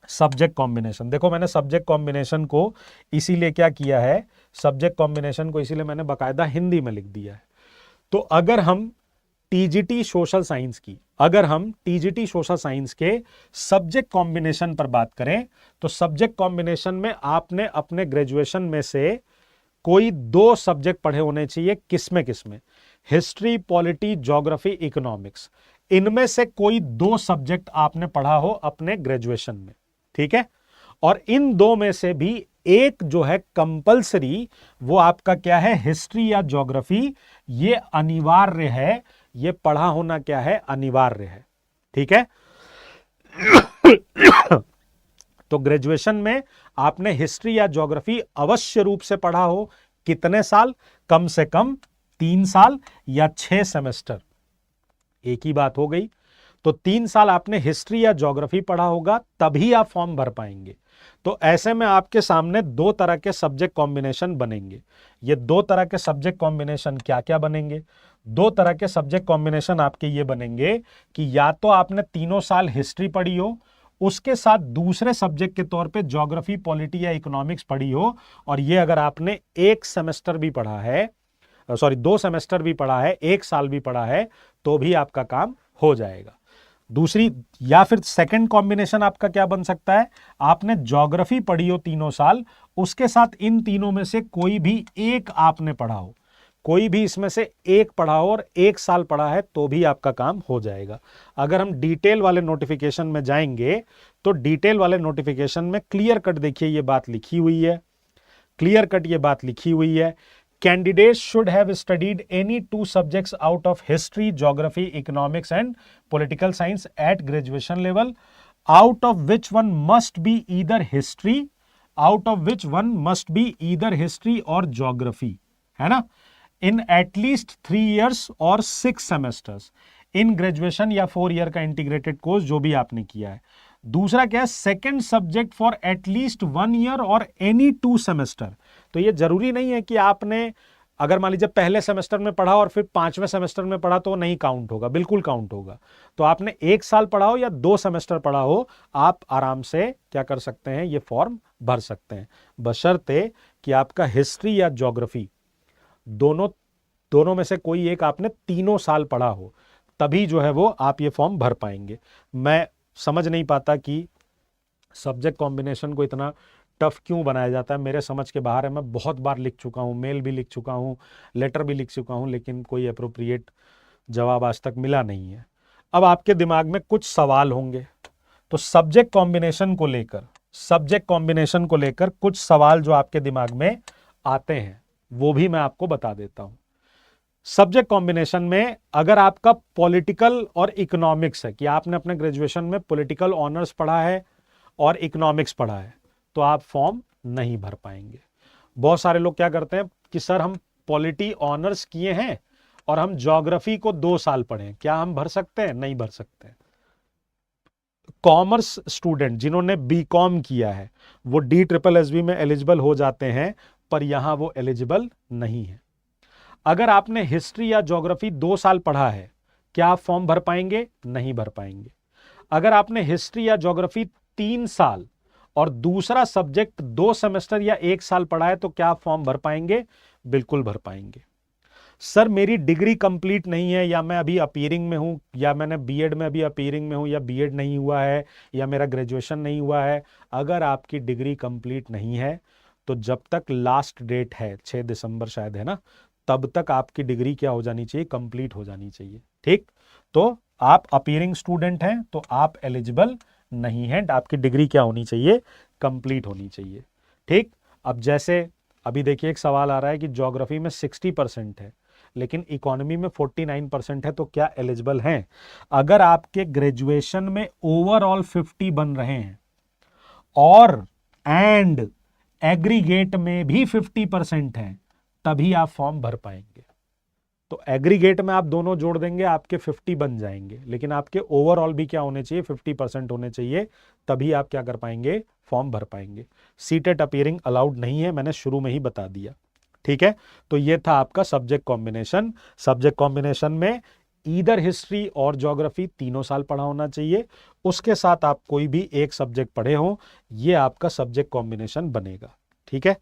Subject combination. देखो मैंने subject combination को इसीलिए क्या किया है, सब्जेक्ट कॉम्बिनेशन को इसीलिए मैंने बाकायदा हिंदी में लिख दिया है। तो अगर हम टीजीटी सोशल साइंस की, अगर हम टीजीटी सोशल साइंस के सब्जेक्ट कॉम्बिनेशन पर बात करें, तो सब्जेक्ट कॉम्बिनेशन में आपने अपने ग्रेजुएशन में से कोई 2 सब्जेक्ट पढ़े होने चाहिए। किसमें किसमें? History, polity, geography, economics. इनमें से कोई 2 सब्जेक्ट आपने पढ़ा हो अपने ग्रेजुएशन में, ठीक है। और इन 2 में से भी एक जो है कंपलसरी, वो आपका क्या है, हिस्ट्री या ज्योग्राफी। ये अनिवार्य है, ये पढ़ा होना क्या है, अनिवार्य है, ठीक है। तो ग्रेजुएशन में आपने हिस्ट्री या ज्योग्राफी अवश्य रूप से पढ़ा हो। कितने साल? कम से कम 3 साल या 6 सेमेस्टर, एक ही बात हो गई। तो 3 साल आपने हिस्ट्री या ज्योग्राफी पढ़ा होगा, तभी आप फॉर्म भर पाएंगे। तो ऐसे में आपके सामने 2 तरह के सब्जेक्ट कॉम्बिनेशन बनेंगे। ये 2 तरह के सब्जेक्ट कॉम्बिनेशन क्या क्या बनेंगे? 2 तरह के सब्जेक्ट कॉम्बिनेशन आपके ये बनेंगे कि या तो आपने 3 साल हिस्ट्री पढ़ी हो, उसके साथ दूसरे सब्जेक्ट के तौर पे ज्योग्राफी, पॉलिटी या इकोनॉमिक्स पढ़ी हो, और ये अगर आपने 1 सेमेस्टर भी पढ़ा है, सॉरी 2 सेमेस्टर भी पढ़ा है, 1 साल भी पढ़ा है, तो भी आपका काम हो जाएगा। दूसरी, या फिर सेकंड कॉम्बिनेशन आपका क्या बन सकता है, आपने ज्योग्राफी पढ़ी हो 3 साल, उसके साथ इन तीनों में से कोई भी एक आपने पढ़ा हो, कोई भी इसमें से एक पढ़ा हो और 1 साल पढ़ा है, तो भी आपका काम हो जाएगा। अगर हम डिटेल वाले नोटिफिकेशन में जाएंगे, तो डिटेल वाले नोटिफिकेशन में क्लियर कट देखिए ये बात लिखी हुई है, क्लियर कट ये बात लिखी हुई है, candidates should have studied any 2 subjects out of history, geography, economics and political science at graduation level, out of which one must be either history, out of which one must be either history or geography, है ना, in at least 3 years or 6 semesters in graduation या 4 year का integrated course जो भी आपने किया है। दूसरा क्या है, second subject for at least 1 year और एनी 2 सेमेस्टर। तो ये जरूरी नहीं है कि आपने अगर मान लीजिए पहले सेमेस्टर में पढ़ा और फिर 5वें सेमेस्टर में पढ़ा तो नहीं काउंट होगा, बिल्कुल काउंट होगा। तो आपने 1 साल पढ़ा हो या 2 सेमेस्टर पढ़ा हो, आप आराम से क्या कर सकते हैं, ये फॉर्म भर सकते हैं, बशर्ते कि आपका हिस्ट्री या ज्योग्राफी दोनों में से कोई एक आपने 3 साल पढ़ा हो, तभी जो है वो आप ये फॉर्म भर पाएंगे। मैं समझ नहीं पाता कि सब्जेक्ट कॉम्बिनेशन को इतना टफ क्यों बनाया जाता है, मेरे समझ के बाहर है। मैं बहुत बार लिख चुका हूँ, मेल भी लिख चुका हूँ, लेटर भी लिख चुका हूँ, लेकिन कोई अप्रोप्रिएट जवाब आज तक मिला नहीं है। अब आपके दिमाग में कुछ सवाल होंगे, तो सब्जेक्ट कॉम्बिनेशन को लेकर कुछ सवाल जो आपके दिमाग में आते हैं वो भी मैं आपको बता देता हूं। सब्जेक्ट कॉम्बिनेशन में अगर आपका पॉलिटिकल और इकोनॉमिक्स है, कि आपने अपने ग्रेजुएशन में पॉलिटिकल ऑनर्स पढ़ा है और इकोनॉमिक्स पढ़ा है, तो आप फॉर्म नहीं भर पाएंगे। बहुत सारे लोग क्या करते हैं कि सर हम पॉलिटी ऑनर्स किए हैं और हम ज्योग्राफी को 2 साल पढ़े, क्या हम भर सकते हैं? नहीं भर सकते। कॉमर्स स्टूडेंट जिन्होंने बीकॉम किया है वो DSSB में एलिजिबल हो जाते हैं, पर यहां वो एलिजिबल नहीं है। अगर आपने हिस्ट्री या ज्योग्राफी 2 साल पढ़ा है, क्या आप फॉर्म भर पाएंगे? नहीं भर पाएंगे। अगर आपने हिस्ट्री या ज्योग्राफी 3 साल और दूसरा सब्जेक्ट 2 सेमेस्टर या 1 साल पढ़ा है, तो क्या आप फॉर्म भर पाएंगे? बिल्कुल भर पाएंगे। सर मेरी डिग्री कंप्लीट नहीं है, या मैं अभी अपीयरिंग में हूं, या मैंने बीएड में अभी अपीयरिंग में हूं, या बीएड नहीं हुआ है, या मेरा ग्रेजुएशन नहीं हुआ है। अगर आपकी डिग्री कंप्लीट नहीं है, तो जब तक लास्ट डेट है 6 दिसंबर शायद है ना, तब तक आपकी डिग्री क्या हो जानी चाहिए? कंप्लीट हो जानी चाहिए। ठीक, तो आप अपीयरिंग स्टूडेंट हैं तो आप एलिजिबल नहीं हैं, आपकी डिग्री क्या होनी चाहिए? कंप्लीट होनी चाहिए। ठीक, अब जैसे अभी देखिए एक सवाल आ रहा है कि ज्योग्राफी में 60% है लेकिन इकोनॉमी में 49% है, तो क्या एलिजिबल हैं? अगर आपके ग्रेजुएशन में ओवरऑल 50 बन रहे हैं और एंड एग्रीगेट में भी 50% है, तभी आप फॉर्म भर पाएंगे। तो एग्रीगेट में आप दोनों जोड़ देंगे, आपके 50 बन जाएंगे, लेकिन आपके ओवरऑल भी क्या होने चाहिए? 50% होने चाहिए, तभी आप क्या कर पाएंगे? फॉर्म भर पाएंगे। सीटेट अपीयरिंग अलाउड नहीं है, मैंने शुरू में ही बता दिया। ठीक है, तो ये था आपका सब्जेक्ट कॉम्बिनेशन। सब्जेक्ट कॉम्बिनेशन में ईदर हिस्ट्री और ज्योग्राफी तीनों साल पढ़ा होना चाहिए, उसके साथ आप कोई भी एक सब्जेक्ट पढ़े हो, ये आपका सब्जेक्ट कॉम्बिनेशन बनेगा। ठीक है,